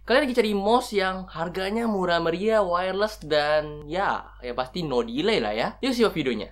Kalian lagi cari mouse yang harganya murah meriah, wireless, dan ya pasti no delay lah ya. Yuk simak videonya.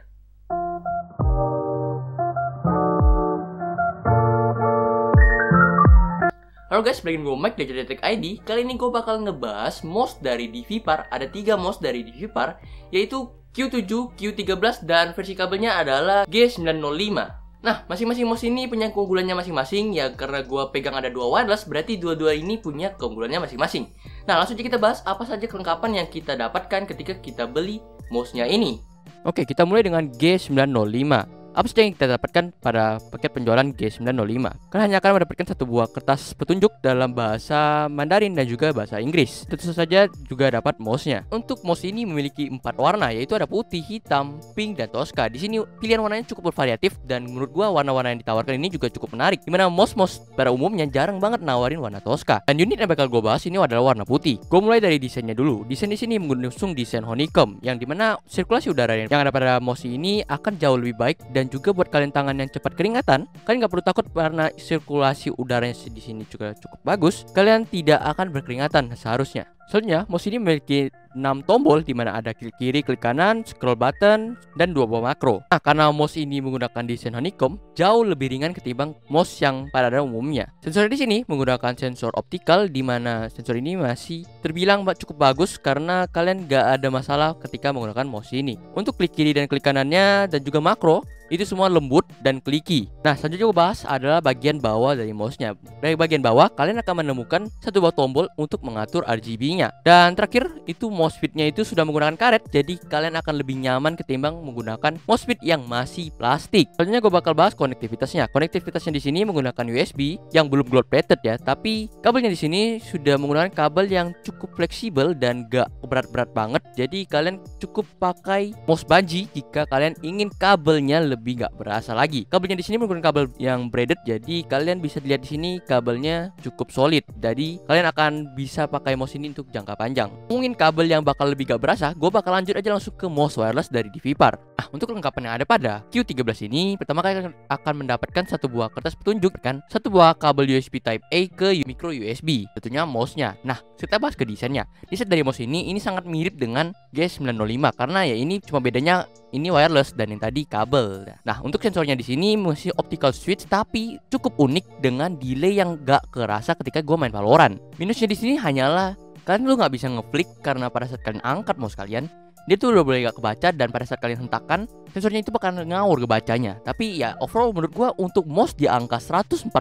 Halo guys, balik gue Mike dari Tech ID. Kali ini gue bakal ngebahas mouse dari DVPAR. Ada 3 mouse dari DVPAR, yaitu Q7, Q13, dan versi kabelnya adalah G905. Nah, masing-masing mouse ini punya keunggulannya masing-masing. Ya, karena gue pegang ada 2 wireless, berarti dua-dua ini punya keunggulannya masing-masing. Nah, langsung aja kita bahas apa saja kelengkapan yang kita dapatkan ketika kita beli mouse-nya ini. Oke, kita mulai dengan G905. Apa saja yang kita dapatkan pada paket penjualan G905? Kalian hanya akan mendapatkan satu buah kertas petunjuk dalam bahasa Mandarin dan juga bahasa Inggris. Tentu saja juga dapat mouse-nya. Untuk mouse ini memiliki 4 warna, yaitu ada putih, hitam, pink, dan Tosca. Di sini pilihan warnanya cukup bervariatif dan menurut gua warna-warna yang ditawarkan ini juga cukup menarik. Dimana mouse-mouse pada umumnya jarang banget nawarin warna Tosca. Dan unit yang bakal gua bahas ini adalah warna putih. Gua mulai dari desainnya dulu. Desain di sini mengusung desain honeycomb, yang dimana sirkulasi udara yang ada pada mouse ini akan jauh lebih baik. Dan juga buat kalian tangan yang cepat keringatan, kalian nggak perlu takut karena sirkulasi udaranya di sini juga cukup bagus. Kalian tidak akan berkeringatan seharusnya. Selanjutnya, mouse ini memiliki 6 tombol di mana ada klik kiri, klik kanan, scroll button, dan 2 buah makro. Nah, karena mouse ini menggunakan desain honeycomb, jauh lebih ringan ketimbang mouse yang pada umumnya. Sensor di sini menggunakan sensor optikal, di mana sensor ini masih terbilang cukup bagus karena kalian nggak ada masalah ketika menggunakan mouse ini. Untuk klik kiri dan klik kanannya dan juga makro, itu semua lembut dan kliki. Nah, selanjutnya gue bahas adalah bagian bawah dari mouse-nya. Dari bagian bawah, kalian akan menemukan satu buah tombol untuk mengatur RGB-nya. Dan terakhir, itu mousepad-nya itu sudah menggunakan karet, jadi kalian akan lebih nyaman ketimbang menggunakan mousepad yang masih plastik. Selanjutnya gue bakal bahas konektivitasnya. Konektivitasnya di sini menggunakan USB yang belum gold-plated ya, tapi kabelnya di sini sudah menggunakan kabel yang cukup fleksibel dan gak berat-berat banget. Jadi kalian cukup pakai mouse bungee jika kalian ingin kabelnya lebih nggak berasa lagi. Kabelnya di sini menggunakan kabel yang braided, jadi kalian bisa dilihat di sini kabelnya cukup solid. Jadi kalian akan bisa pakai mouse ini untuk jangka panjang. Mungkin kabel yang bakal lebih nggak berasa, gue bakal lanjut aja langsung ke mouse wireless dari DVPAR. Nah, untuk kelengkapan yang ada pada Q13 ini, pertama kalian akan mendapatkan satu buah kertas petunjuk kan, satu buah kabel USB Type A ke micro USB, tentunya mouse-nya. Nah, kita bahas ke desainnya. Desain dari mouse ini sangat mirip dengan G905 karena ya ini cuma bedanya ini wireless dan yang tadi kabel. Nah, untuk sensornya di sini masih optical switch tapi cukup unik dengan delay yang gak kerasa ketika gue main Valorant. Minusnya di sini hanyalah kalian lu nggak bisa ngeflick karena pada saat kalian angkat mouse kalian, dia tuh udah boleh gak kebaca, dan pada saat kalian hentakan sensornya itu bakal ngawur kebacanya. Tapi ya overall menurut gua untuk mouse di angka 149.000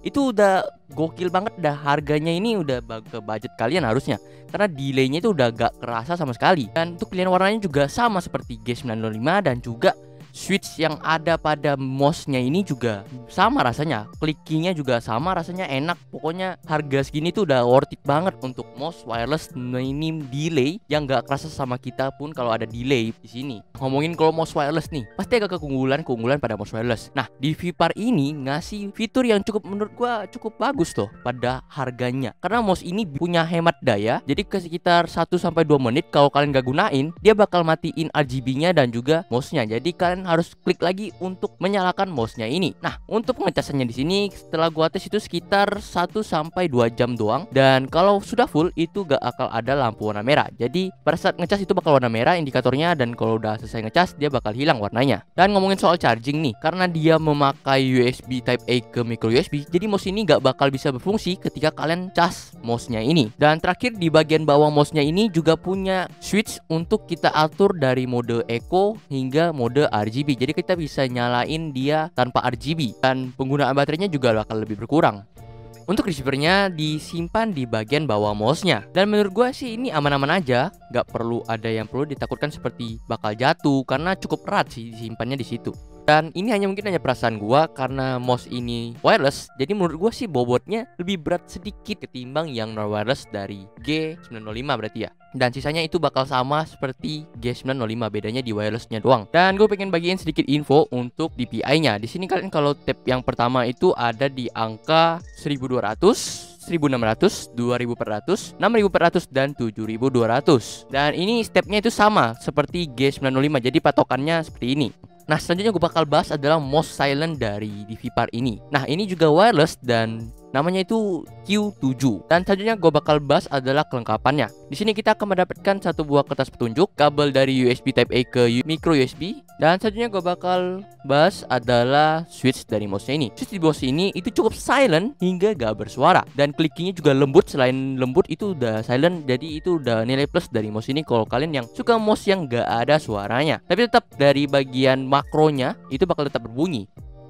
itu udah gokil banget. Dah harganya ini udah ke budget kalian harusnya, karena delaynya itu udah gak kerasa sama sekali. Dan untuk pilihan warnanya juga sama seperti G905, dan juga switch yang ada pada mouse-nya ini juga sama rasanya, klikinya juga sama rasanya, enak. Pokoknya harga segini tuh udah worth it banget untuk mouse wireless minim delay yang gak kerasa sama kita pun kalau ada delay di sini. Ngomongin kalau mouse wireless nih, pasti agak keunggulan pada mouse wireless. Nah, DVPAR ini ngasih fitur yang cukup menurut gua cukup bagus loh pada harganya. Karena mouse ini punya hemat daya, jadi ke sekitar 1-2 menit kalau kalian gak gunain, dia bakal matiin RGB-nya dan juga mouse-nya. Jadi kalian harus klik lagi untuk menyalakan mouse-nya ini. Nah, untuk pengecasannya di sini setelah gua tes itu sekitar 1-2 jam doang, dan kalau sudah full itu gak akan ada lampu warna merah. Jadi pada saat ngecas itu bakal warna merah indikatornya, dan kalau udah selesai ngecas dia bakal hilang warnanya. Dan ngomongin soal charging nih, karena dia memakai USB Type A ke micro USB, jadi mouse ini gak bakal bisa berfungsi ketika kalian cas mouse-nya ini. Dan terakhir di bagian bawah mouse-nya ini juga punya switch untuk kita atur dari mode eco hingga mode RGB. Jadi kita bisa nyalain dia tanpa RGB, dan penggunaan baterainya juga bakal lebih berkurang. Untuk receivernya disimpan di bagian bawah mouse-nya, dan menurut gue sih ini aman-aman aja, gak perlu ada yang perlu ditakutkan seperti bakal jatuh karena cukup erat sih disimpannya di situ. Dan ini mungkin hanya perasaan gua karena mouse ini wireless, jadi menurut gua sih bobotnya lebih berat sedikit ketimbang yang non wireless dari G905 berarti ya. Dan sisanya itu bakal sama seperti G905, bedanya di wirelessnya doang. Dan gue pengen bagiin sedikit info untuk DPI-nya. Di sini kalian kalau tab yang pertama itu ada di angka 1200, 1600, 2400, 6400, dan 7200. Dan ini stepnya itu sama seperti G905, jadi patokannya seperti ini. Nah, selanjutnya gue bakal bahas adalah mouse silent dari DVPAR ini. Nah, ini juga wireless dan namanya itu Q7. Dan selanjutnya gue bakal bahas adalah kelengkapannya. Di sini kita akan mendapatkan satu buah kertas petunjuk, kabel dari USB Type A ke micro USB, dan selanjutnya gue bakal bahas adalah switch dari mouse-nya ini. Switch di mouse ini itu cukup silent hingga gak bersuara, dan clickingnya juga lembut. Selain lembut itu udah silent, jadi itu udah nilai plus dari mouse ini kalau kalian yang suka mouse yang gak ada suaranya. Tapi tetap dari bagian makronya itu bakal tetap berbunyi.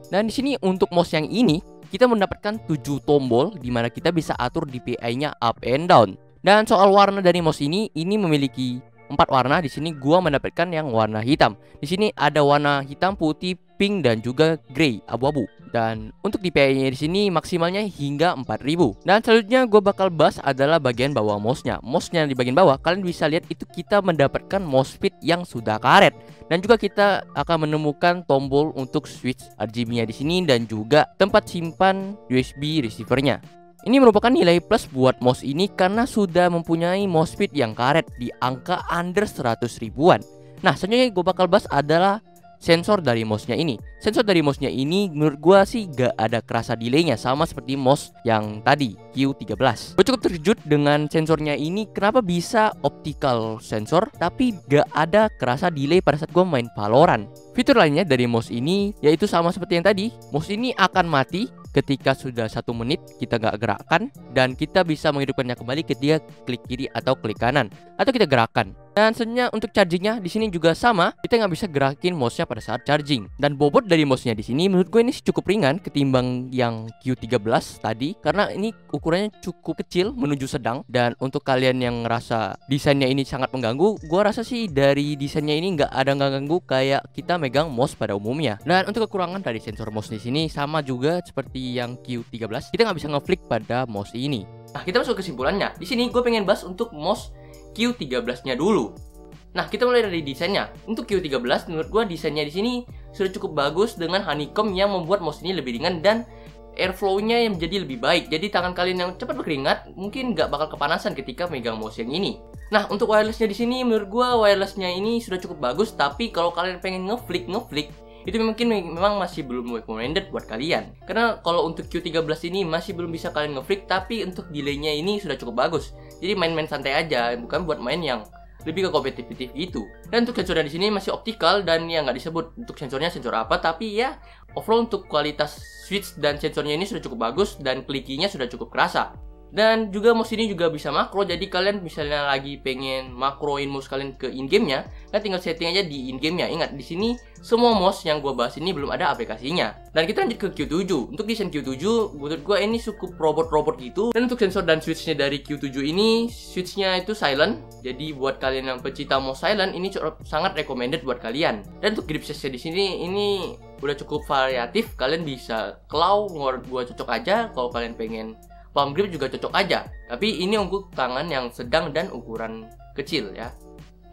Dan di sini untuk mouse yang ini kita mendapatkan 7 tombol di mana kita bisa atur DPI-nya up and down. Dan soal warna dari mouse ini memiliki 4 warna. Di sini gua mendapatkan yang warna hitam. Di sini ada warna hitam, putih, pink dan juga grey, abu-abu. Dan untuk DPI-nya di sini maksimalnya hingga 4000. Dan selanjutnya gue bakal bahas adalah bagian bawah mouse-nya. Mouse-nya di bagian bawah kalian bisa lihat itu kita mendapatkan mouse pit yang sudah karet. Dan juga kita akan menemukan tombol untuk switch RGB-nya di sini dan juga tempat simpan USB receiver-nya. Ini merupakan nilai plus buat mouse ini karena sudah mempunyai mouse pit yang karet di angka under 100 ribuan. Nah, selanjutnya gue bakal bahas adalah sensor dari mouse-nya ini. Sensor dari mouse-nya ini menurut gua sih gak ada kerasa delay-nya, sama seperti mouse yang tadi Q13. Gue cukup terkejut dengan sensornya ini. Kenapa bisa optical sensor tapi gak ada kerasa delay pada saat gua main Valorant. Fitur lainnya dari mouse ini yaitu sama seperti yang tadi. Mouse ini akan mati ketika sudah 1 menit kita gak gerakkan, dan kita bisa menghidupkannya kembali ketika klik kiri atau klik kanan atau kita gerakkan. Dan sebenarnya untuk chargingnya di sini juga sama, kita nggak bisa gerakin mouse-nya pada saat charging. Dan bobot dari mouse-nya di sini menurut gue ini cukup ringan ketimbang yang Q13 tadi, karena ini ukurannya cukup kecil menuju sedang. Dan untuk kalian yang ngerasa desainnya ini sangat mengganggu, gue rasa sih dari desainnya ini nggak ada ganggu kayak kita megang mouse pada umumnya. Dan untuk kekurangan dari sensor mouse di sini sama juga seperti yang Q13, kita nggak bisa ngeflick pada mouse ini. Nah, kita masuk ke kesimpulannya. Di sini gue pengen bahas untuk mouse Q13-nya dulu. Nah, kita mulai dari desainnya. Untuk Q13 menurut gua desainnya di sini sudah cukup bagus dengan honeycomb yang membuat mouse ini lebih ringan dan airflow-nya yang menjadi lebih baik. Jadi tangan kalian yang cepat berkeringat mungkin nggak bakal kepanasan ketika megang mouse yang ini. Nah, untuk wirelessnya di sini menurut gua wirelessnya ini sudah cukup bagus, tapi kalau kalian pengen ngeflick itu mungkin memang masih belum recommended buat kalian. Karena kalau untuk Q13 ini masih belum bisa kalian ngeflick, tapi untuk delay-nya ini sudah cukup bagus. Jadi main-main santai aja, bukan buat main yang lebih ke kompetitif gitu. Dan untuk sensornya di sini masih optikal dan ya nggak disebut untuk sensornya sensor apa, tapi ya overall untuk kualitas switch dan sensornya ini sudah cukup bagus dan clicky-nya sudah cukup kerasa. Dan juga mouse ini juga bisa makro, jadi kalian misalnya lagi pengen makroin mouse kalian ke in-game-nya, kan tinggal setting aja di in-game-nya. Ingat, di sini semua mouse yang gue bahas ini belum ada aplikasinya. Dan kita lanjut ke Q7. Untuk desain Q7, menurut gue ini cukup robot-robot gitu. Dan untuk sensor dan switch-nya dari Q7 ini, switch-nya itu silent. Jadi buat kalian yang pecinta mouse silent, ini sangat recommended buat kalian. Dan untuk grip size-nya di sini, ini udah cukup variatif. Kalian bisa claw, menurut gue cocok aja. Kalau kalian pengen palm grip juga cocok aja, tapi ini untuk tangan yang sedang dan ukuran kecil ya.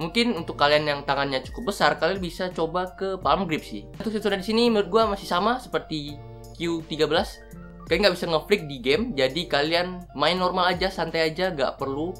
Mungkin untuk kalian yang tangannya cukup besar, kalian bisa coba ke palm grip sih. Untuk sensor di sini menurut gua masih sama seperti Q13. Kalian nggak bisa ngeflick di game, jadi kalian main normal aja, santai aja, nggak perlu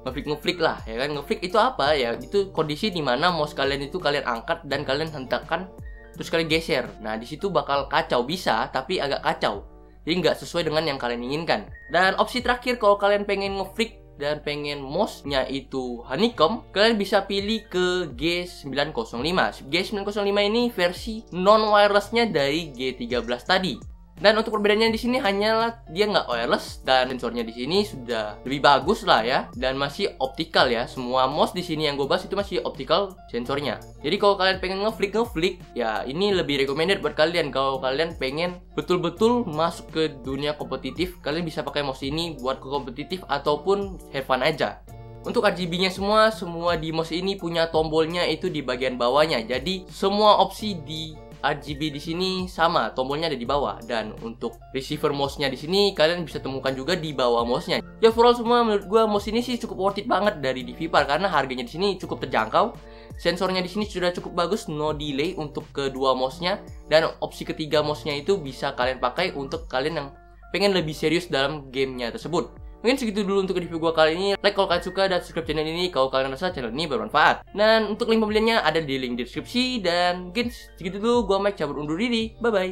ngeflick lah ya kan. Ngeflick itu apa ya? Itu kondisi dimana mouse kalian itu kalian angkat dan kalian hentakkan terus kalian geser. Nah di situ bakal kacau, bisa tapi agak kacau. Jadi nggak sesuai dengan yang kalian inginkan. Dan opsi terakhir kalau kalian pengen ngeflick dan pengen mouse-nya itu honeycomb, kalian bisa pilih ke G905. G905 ini versi non-wireless-nya dari G13 tadi. Dan untuk perbedaannya di sini hanyalah dia nggak wireless dan sensornya di sini sudah lebih bagus lah ya, dan masih optikal ya. Semua mouse di sini yang gue bahas itu masih optikal sensornya. Jadi kalau kalian pengen ngeflick ya ini lebih recommended buat kalian. Kalau kalian pengen betul-betul masuk ke dunia kompetitif, kalian bisa pakai mouse ini buat ke kompetitif ataupun have fun aja. Untuk RGB-nya semua di mouse ini punya tombolnya itu di bagian bawahnya. Jadi semua opsi di RGB di sini sama, tombolnya ada di bawah. Dan untuk receiver mouse-nya di sini kalian bisa temukan juga di bawah mouse-nya. Ya overall semua menurut gua mouse ini sih cukup worth it banget dari DVPar karena harganya di sini cukup terjangkau. Sensornya di sini sudah cukup bagus, no delay untuk kedua mouse-nya, dan opsi ketiga mouse-nya itu bisa kalian pakai untuk kalian yang pengen lebih serius dalam gamenya tersebut. Mungkin segitu dulu untuk review gua kali ini. Like kalau kalian suka dan subscribe channel ini kalau kalian rasa channel ini bermanfaat. Dan untuk link pembeliannya ada di link deskripsi. Dan mungkin segitu dulu, gua Mike cabut undur diri. Bye bye.